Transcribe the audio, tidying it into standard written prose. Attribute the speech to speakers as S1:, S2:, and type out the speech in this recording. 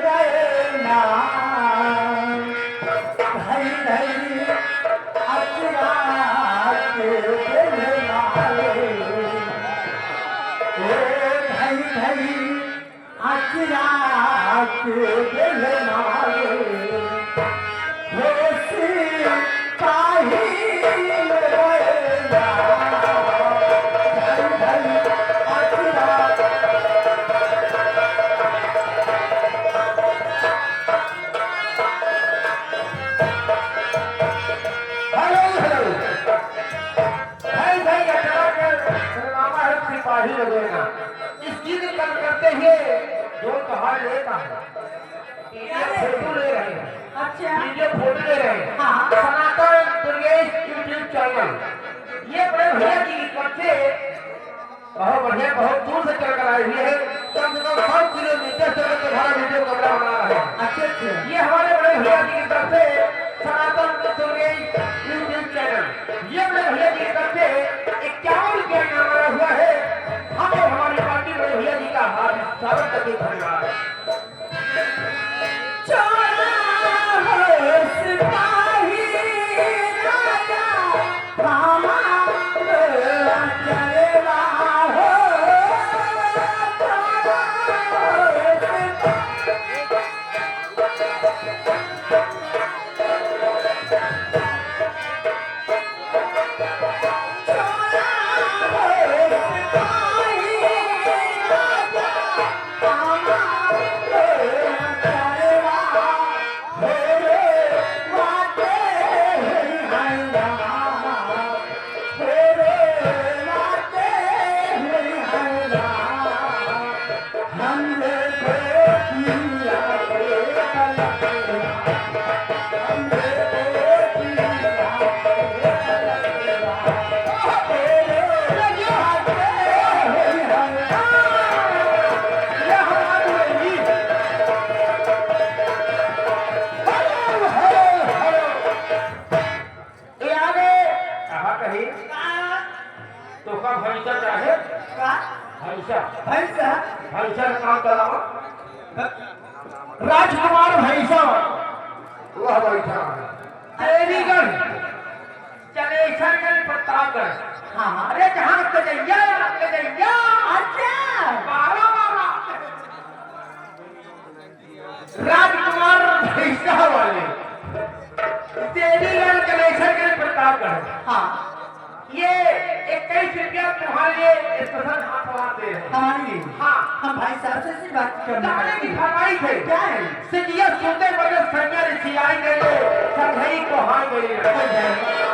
S1: गए ना धई धई अचरा के दिल मारे धई धई अचरा के दिल मारे सिपाही लगेगा इसकी कल करते हुए जो कहा लेता है फोटो ले रहे हैं। अच्छा वीडियो फोटो ले रहे हैं। हाँ। सनातन दुर्गेश यूट्यूब चैनल ये बड़े भैया की तरफ से बहुत बढ़िया बहुत दूर से चल कर आई हुई है। कम से कम 100 किलोमीटर से तुम्हारा वीडियो कैमरा बना रहा है। अच्छा ये हमारे बड़े भैया की तरफ से सनातन दुर्गेश यूट्यूब चैनल ये बड़े भैया की तरफ से 51 रुपया इनाम आया हुआ है। हम और हमारी पार्टी बड़े भैया जी का हाथ स्वागत करके धन्यवाद। तो का भैंसा चाहे का भैंसा भैंसा काम करावा राजकुमार भैंसा वह बैठा देवीगढ़ चले सरगल प्रतापगढ़। हाँ अरे जहाँ कजैया अच्छा 12 राजकुमार भैंसा वाले देवीगढ़ चले सरगल प्रतापगढ़। हाँ ये 21 रुपया तुम्हारे स्पेशल हाथ दे हमारे लिए। हाँ हम भाई साहब से बात करने की फरमाइश है। क्या है सिटिया सुनते बजे संजय सियाई गए संघई को हाई गए